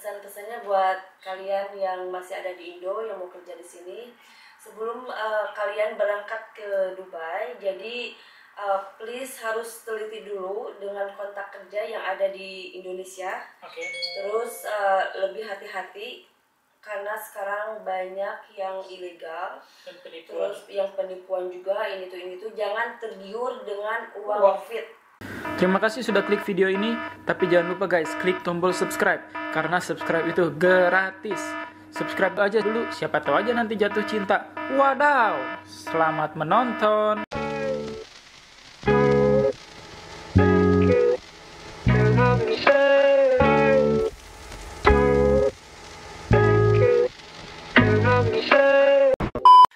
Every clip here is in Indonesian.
pesan-pesannya buat kalian yang masih ada di Indo yang mau kerja di sini. Sebelum kalian berangkat ke Dubai, jadi please harus teliti dulu dengan kontak kerja yang ada di Indonesia. Terus lebih hati-hati karena sekarang banyak yang ilegal, terus yang penipuan juga, ini tuh jangan tergiur dengan uang fit. Terima kasih sudah klik video ini, tapi jangan lupa guys, klik tombol subscribe karena subscribe itu gratis. Subscribe aja dulu, siapa tahu aja nanti jatuh cinta. Wadaw, selamat menonton.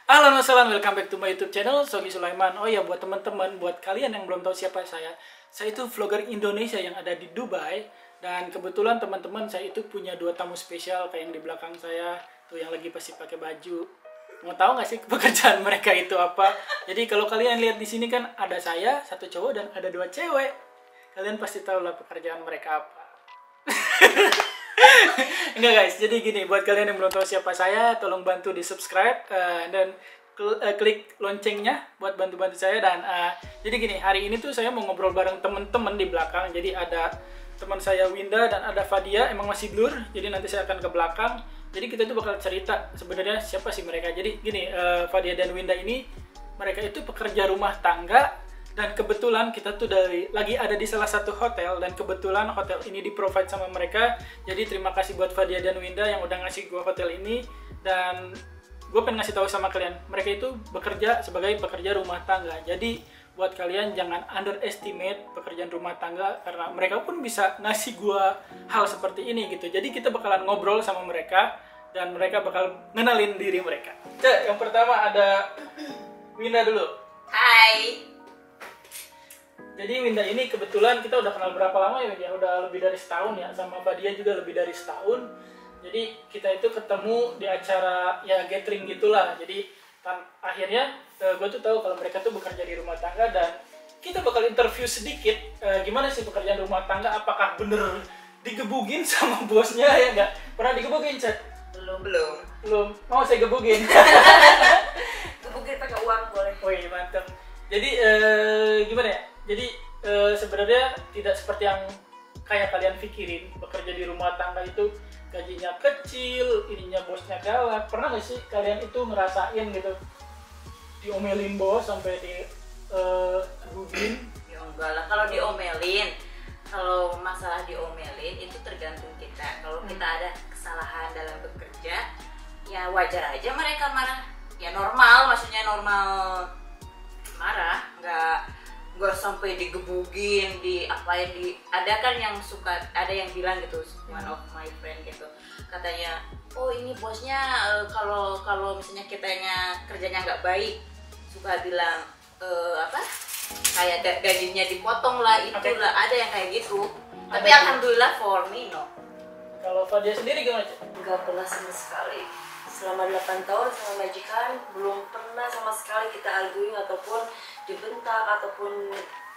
Halo Nasalan, welcome back to my YouTube channel, Sogi Sulaiman. Oh ya, buat teman-teman, buat kalian yang belum tahu siapa saya itu vlogger Indonesia yang ada di Dubai. Dan kebetulan teman-teman, saya itu punya dua tamu spesial kayak yang di belakang saya tuh, yang lagi pasti pakai baju. Mau tahu nggak sih pekerjaan mereka itu apa? Jadi kalau kalian lihat di sini kan ada saya, satu cowok dan ada dua cewek. Kalian pasti tahu lah pekerjaan mereka apa. Enggak guys, jadi gini, buat kalian yang belum tahu siapa saya, tolong bantu di subscribe dan klik loncengnya buat bantu-bantu saya. Dan jadi gini, hari ini tuh saya mau ngobrol bareng temen-temen di belakang. Jadi ada teman saya Winda dan ada Fadia, emang masih blur, jadi nanti saya akan ke belakang. Jadi kita tuh bakal cerita sebenarnya siapa sih mereka. Jadi gini, Fadia dan Winda ini, mereka itu pekerja rumah tangga. Dan kebetulan kita tuh lagi ada di salah satu hotel, dan kebetulan hotel ini di-provide sama mereka. Jadi terima kasih buat Fadia dan Winda yang udah ngasih gue hotel ini. Dan gue pengen ngasih tahu sama kalian, mereka itu bekerja sebagai pekerja rumah tangga. Jadi buat kalian jangan underestimate pekerjaan rumah tangga, karena mereka pun bisa ngasih gue hal seperti ini gitu. Jadi kita bakalan ngobrol sama mereka dan mereka bakal ngenalin diri mereka. Yang pertama ada Winda dulu. Hai. Jadi Winda ini kebetulan kita udah kenal berapa lama ya? Udah lebih dari setahun ya, sama Fadia juga lebih dari setahun. Jadi kita itu ketemu di acara ya gathering gitulah. Jadi akhirnya gue tuh tahu kalau mereka tuh bekerja di rumah tangga, dan kita bakal interview sedikit gimana sih pekerjaan rumah tangga, apakah bener digebugin sama bosnya ya nggak? Pernah digebugin, Cek? Belum. Mau saya gebugin? Gebugin pakai uang boleh. Wih, mantap. Jadi gimana ya? Jadi sebenarnya tidak seperti yang kayak kalian pikirin. Bekerja di rumah tangga itu gajinya kecil, ininya bosnya galak. Pernah nggak sih kalian itu ngerasain gitu, diomelin bos sampai dibugin? Ya enggak lah, kalau diomelin, kalau masalah diomelin itu tergantung kita. Kalau kita ada kesalahan dalam bekerja, ya wajar aja mereka marah. Ya normal, maksudnya normal marah, nggak sampai digebugin, ada kan yang suka, ada yang bilang gitu, one of my friend gitu, katanya, oh ini bosnya kalau misalnya kitanya kerjanya nggak baik, suka bilang kayak gajinya dipotong lah, itulah, ada yang kayak gitu. Tapi alhamdulillah for me no. Kalau Fadia sendiri gimana? Nggak pernah sama sekali. Selama 8 tahun sama majikan, belum pernah sama sekali kita arguing ataupun dibentak ataupun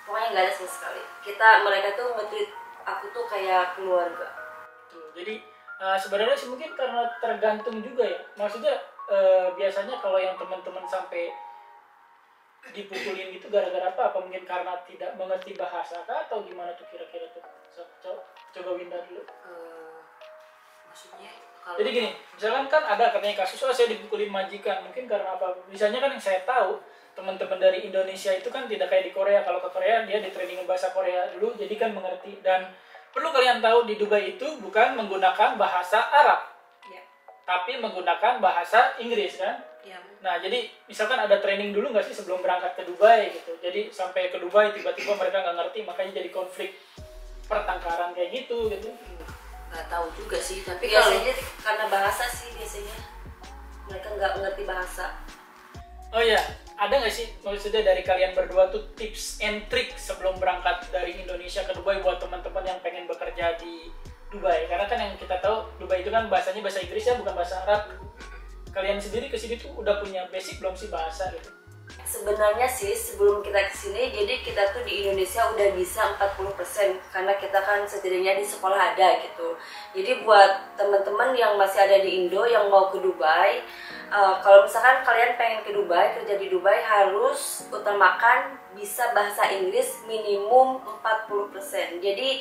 pokoknya nggak ada sama sekali. Mereka tuh nge-treat aku tuh kayak keluarga. Jadi sebenarnya sih mungkin karena tergantung juga ya. Maksudnya biasanya kalau yang teman-teman sampai dipukulin gitu gara-gara apa mungkin karena tidak mengerti bahasa atau gimana tuh kira-kira tuh? Coba Winda dulu. Maksudnya jadi gini, misalkan kan ada katanya kasus, saya dipukulin majikan, mungkin karena apa? Misalnya kan yang saya tahu, teman-teman dari Indonesia itu kan tidak kayak di Korea. Kalau ke Korea dia di training bahasa Korea dulu, jadi kan mengerti. Dan perlu kalian tahu, di Dubai itu bukan menggunakan bahasa Arab, ya, tapi menggunakan bahasa Inggris kan? ya. Nah jadi misalkan ada training dulu nggak sih sebelum berangkat ke Dubai gitu. Jadi sampai ke Dubai tiba-tiba mereka nggak ngerti, makanya jadi konflik pertengkaran kayak gitu. Nggak tahu juga sih, tapi Biasanya karena bahasa sih, biasanya mereka nggak mengerti bahasa. Oh iya, ada nggak sih maksudnya dari kalian berdua tuh tips and trick sebelum berangkat dari Indonesia ke Dubai buat teman-teman yang pengen bekerja di Dubai? Karena kan yang kita tahu Dubai itu kan bahasanya bahasa Inggris ya, bukan bahasa Arab. Kalian sendiri ke sini tuh udah punya basic belum sih bahasa gitu? sebenarnya sih sebelum kita kesini, jadi kita tuh di Indonesia udah bisa 40% karena kita kan setidaknya di sekolah ada gitu. Jadi buat teman-teman yang masih ada di Indo yang mau ke Dubai, kalau misalkan kalian pengen ke Dubai, kerja di Dubai, harus utamakan bisa bahasa Inggris minimum 40%. Jadi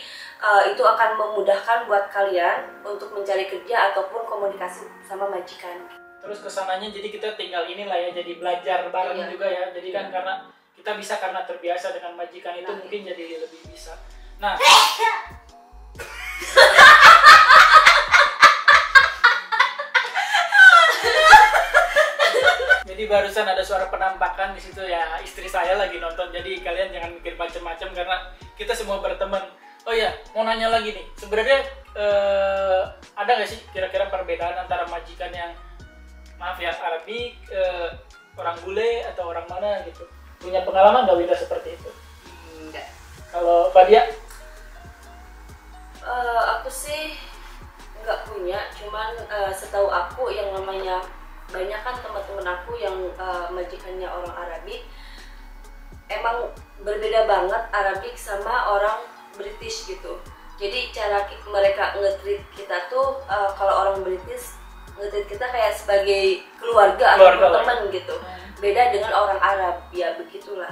itu akan memudahkan buat kalian untuk mencari kerja ataupun komunikasi sama majikan. Terus kesananya jadi kita tinggal inilah ya, jadi belajar bareng juga ya. Jadi kan karena kita bisa karena terbiasa dengan majikan itu mungkin jadi lebih bisa. Nah, jadi barusan ada suara penampakan di situ ya, istri saya lagi nonton. Jadi kalian jangan mikir macam-macam karena kita semua berteman. Oh ya, mau nanya lagi nih. Sebenarnya ada nggak sih kira-kira perbedaan antara majikan yang maaf ya Arabik, orang bule atau orang mana gitu? Punya pengalaman nggak Winda seperti itu? Enggak. Kalau Fadia? Aku sih nggak punya, cuman setahu aku yang namanya banyak kan teman-teman aku yang majikannya orang Arabik, emang berbeda banget Arabik sama orang British gitu. Jadi cara mereka nge-treat kita tuh kalau orang British nge-treat kita kayak sebagai keluarga atau teman gitu. Beda dengan orang Arab, ya begitulah.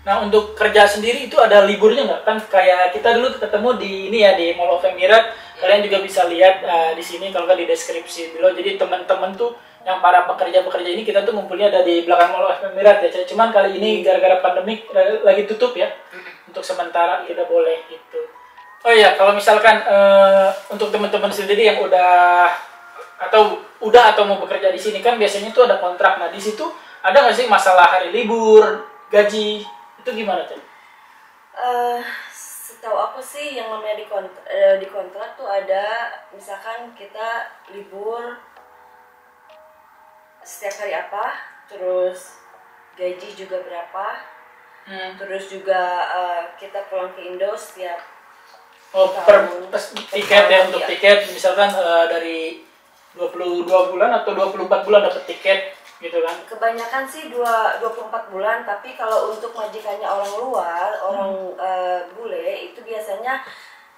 Nah, untuk kerja sendiri itu ada liburnya nggak? Kan kayak kita dulu ketemu di ini ya, di Mall of Emirat. Kalian juga bisa lihat di sini kalau nggak di deskripsi below. Jadi teman-teman tuh yang para pekerja-pekerja ini kita tuh ngumpulnya ada di belakang Mall of Emirat ya. Cuman kali ini gara-gara pandemik lagi tutup ya. Untuk sementara tidak boleh gitu. Oh iya, kalau misalkan untuk teman-teman sendiri yang udah atau mau bekerja di sini kan biasanya tuh ada kontrak. Nah, di situ ada nggak sih masalah hari libur, gaji, itu gimana tuh? Setahu aku sih yang namanya di kontrak tuh ada, misalkan kita libur setiap hari apa, terus gaji juga berapa, terus juga kita pulang ke Indo setiap tiket ya, untuk tiket misalkan dari 22 bulan atau 24 bulan dapat tiket gitu kan. Kebanyakan sih 24 bulan, tapi kalau untuk majikannya orang luar, orang bule itu biasanya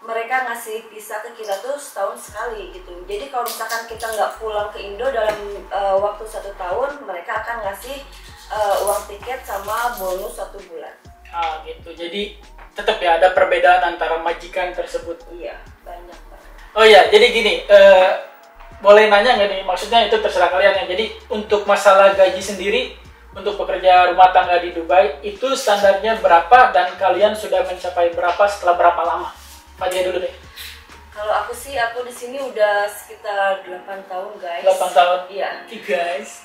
mereka ngasih visa ke kita tuh setahun sekali gitu. Jadi kalau misalkan kita nggak pulang ke Indo dalam waktu 1 tahun, mereka akan ngasih uang tiket sama bonus 1 bulan. Gitu. Jadi tetap ya ada perbedaan antara majikan tersebut. Iya, banyak banget. Oh iya, jadi gini, boleh nanya nggak nih? Maksudnya itu terserah kalian ya. Jadi untuk masalah gaji sendiri untuk pekerja rumah tangga di Dubai itu standarnya berapa dan kalian sudah mencapai berapa setelah berapa lama? Fadia dulu deh. Kalau aku sih, aku di sini udah sekitar 8 tahun guys. 8 tahun? Iya. Guys.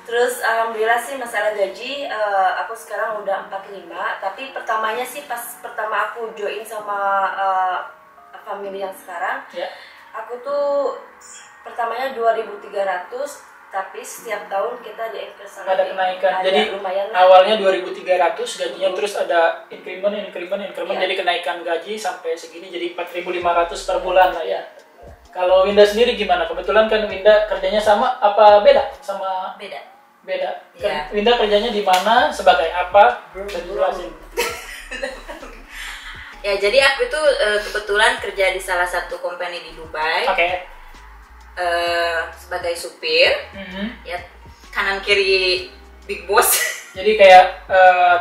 Terus alhamdulillah sih masalah gaji, aku sekarang udah 45. Tapi pertamanya sih pas pertama aku join sama family yang sekarang, aku tuh pertamanya 2.300, tapi setiap tahun kita di-increase ada kenaikan. Jadi lumayan awalnya 2.300 gajinya, terus ada increment jadi kenaikan gaji sampai segini jadi 4.500 per bulan lah ya. Kalau Winda sendiri gimana? Kebetulan kan Winda kerjanya sama apa beda sama? Beda. Ya. Winda kerjanya di mana, sebagai apa? Jelasin. Ya, jadi aku itu kebetulan kerja di salah satu company di Dubai. Sebagai supir, ya kanan kiri big boss. Jadi kayak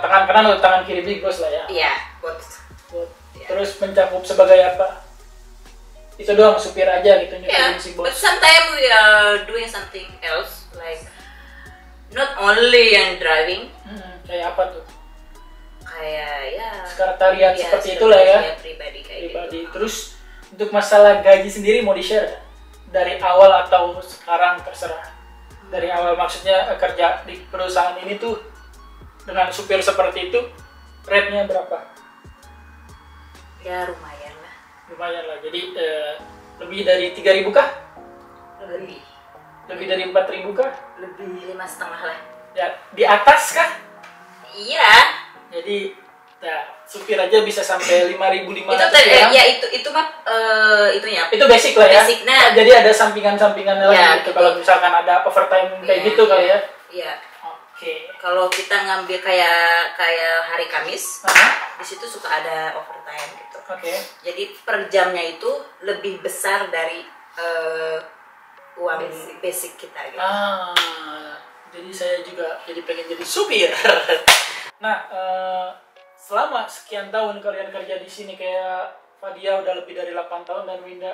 tangan kanan atau tangan kiri big boss lah ya. Iya, boss. Terus mencakup sebagai apa? Itu doang, supir aja gitu nyupirin si bos. But sometimes we are doing something else, like not only yang driving. Kayak apa tuh? Kayak ya sekretariat seperti itulah ya. Pribadi kayak pribadi. gitu. Terus untuk masalah gaji sendiri mau di-share gak? Dari awal atau sekarang terserah. Dari awal maksudnya kerja di perusahaan ini tuh dengan supir seperti itu rate-nya berapa? Ya lumayan lah. Lumayan lah. Jadi lebih dari 3.000 kah? Lebih dari 4.000 kah? Lebih 5,5 lah. Ya, di atas kah? Iya. Jadi ya supir aja bisa sampai 5.500. Itu mah itunya. Itu basic lah ya. Basic, nah. Jadi ada sampingan-sampingannya lagi gitu. Betul. Kalau misalkan ada overtime kayak gitu kali ya. Iya. Oke. kalau kita ngambil kayak hari Kamis, di situ suka ada overtime gitu. Oke. Jadi per jamnya itu lebih besar dari uang basic kita gitu. Jadi saya juga jadi pengen jadi supir. Nah, selama sekian tahun kalian kerja di sini, kayak Fadia udah lebih dari 8 tahun dan Winda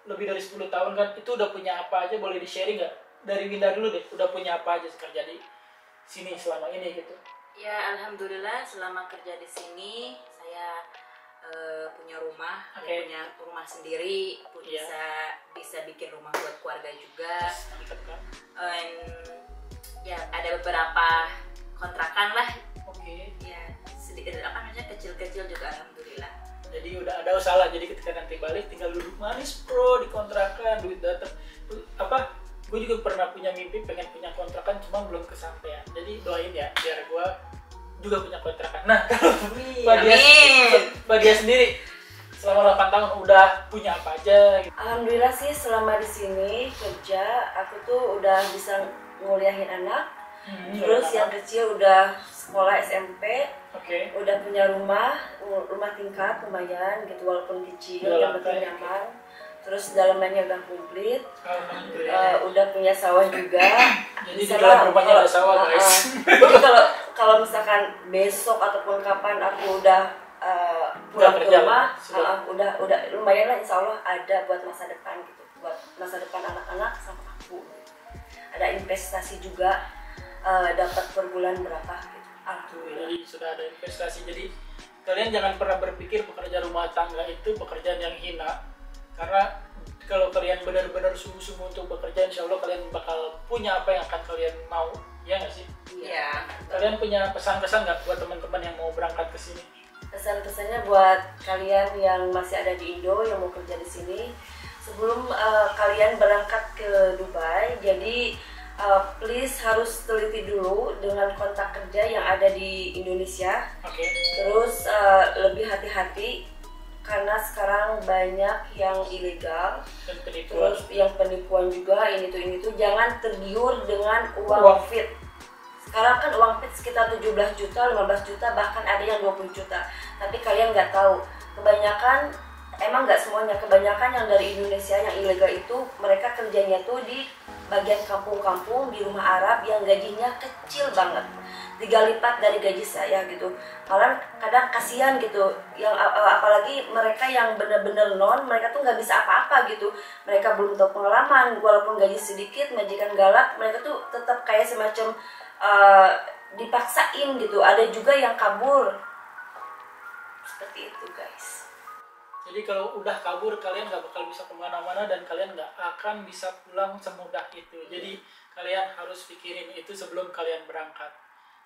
lebih dari 10 tahun kan, itu udah punya apa aja, boleh di-sharing nggak? Dari Winda dulu deh, udah punya apa aja kerja di sini selama ini gitu? Ya, alhamdulillah selama kerja di sini saya punya rumah, punya rumah sendiri, bisa bikin rumah buat keluarga juga. Mantap kan? Ya ada beberapa kontrakan lah. Oke. Ya sedikit kecil-kecil juga alhamdulillah. Jadi udah ada usaha lah, jadi ketika nanti balik tinggal duduk manis bro di kontrakan, duit datang. Gue juga pernah punya mimpi pengen punya kontrakan, cuma belum kesampaian. Jadi doain ya biar gue juga punya kontrakan. Nah, Fadia sendiri selama 8 tahun udah punya apa aja gitu? Alhamdulillah sih selama di sini kerja aku tuh udah bisa nguliahin anak. Terus yang kecil udah sekolah SMP. Udah punya rumah tingkat lumayan gitu, walaupun kecil yang penting nyaman. Terus dalamannya udah komplit. Udah punya sawah juga. Jadi di dalam rumahnya ada sawah guys. Jadi kalau misalkan besok ataupun kapan aku udah pulang ke rumah, udah lumayan lah, insya Allah ada buat masa depan gitu, buat masa depan anak-anak sama aku. Ada investasi juga, dapat per bulan berapa gitu. Alhamdulillah. Jadi sudah ada investasi. Jadi kalian jangan pernah berpikir pekerja rumah tangga itu pekerjaan yang hina, karena kalau kalian benar-benar sungguh-sungguh untuk bekerja, insya Allah kalian bakal punya apa yang akan kalian mau, ya nggak sih? Iya. Kalian punya pesan-pesan nggak buat teman-teman yang mau berangkat ke sini? Pesan-pesannya buat kalian yang masih ada di Indo yang mau kerja di sini, sebelum kalian berangkat ke Dubai, jadi please harus teliti dulu dengan kontrak kerja yang ada di Indonesia. Terus lebih hati-hati karena sekarang banyak yang ilegal dan penipuan. Terus yang penipuan juga, ini tuh jangan tergiur dengan uang fit. Sekarang kan uang fit sekitar 17 juta, 15 juta, bahkan ada yang 20 juta. Tapi kalian nggak tahu, kebanyakan, emang nggak semuanya, kebanyakan yang dari Indonesia yang ilegal itu mereka kerjanya tuh di bagian kampung-kampung di rumah Arab yang gajinya kecil banget, 3 lipat dari gaji saya gitu. Malah kadang kasihan gitu, yang apalagi mereka yang bener-bener mereka tuh nggak bisa apa-apa gitu. Mereka belum tahu pengalaman, walaupun gaji sedikit, majikan galak, mereka tuh tetap kayak semacam dipaksain gitu. Ada juga yang kabur, seperti itu guys. Jadi kalau udah kabur kalian nggak bakal bisa kemana-mana dan kalian nggak akan bisa pulang semudah itu. Jadi kalian harus pikirin itu sebelum kalian berangkat.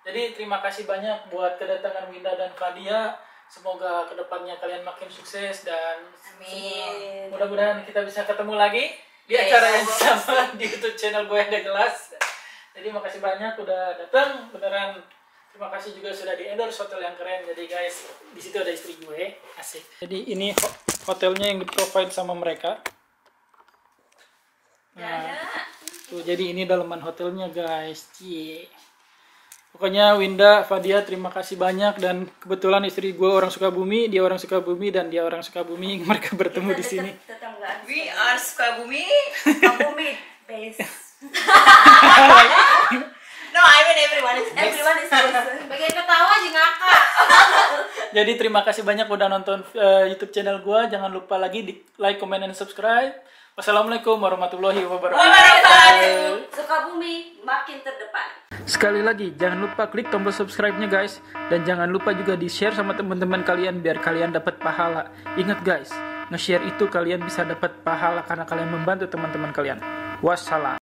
Jadi terima kasih banyak buat kedatangan Winda dan Fadia. Semoga kedepannya kalian makin sukses dan amin. Mudah-mudahan kita bisa ketemu lagi di acara yang sama di YouTube channel Gue Yang Gak Jelas. Jadi makasih banyak udah datang, beneran. Terima kasih juga sudah di endorse hotel yang keren. Jadi guys, di situ ada istri gue, asik. Jadi ini hotelnya yang di-provide sama mereka. Nah, tuh jadi ini dalaman hotelnya guys. Cie. Pokoknya Winda, Fadia, terima kasih banyak, dan kebetulan istri gue orang Sukabumi, dia orang Sukabumi dan dia orang Sukabumi. Mereka bertemu di sini. We are Sukabumi. Sukabumi base. No, I mean everyone is Bagian ketawa aja ngakak. Jadi terima kasih banyak udah nonton YouTube channel gue. Jangan lupa lagi di like, comment, dan subscribe. Wassalamualaikum warahmatullahi wabarakatuh. Sukabumi makin terdepan. Sekali lagi, jangan lupa klik tombol subscribe-nya guys. Dan jangan lupa juga di-share sama teman-teman kalian biar kalian dapat pahala. Ingat guys, nge-share itu kalian bisa dapat pahala karena kalian membantu teman-teman kalian. Wassalam.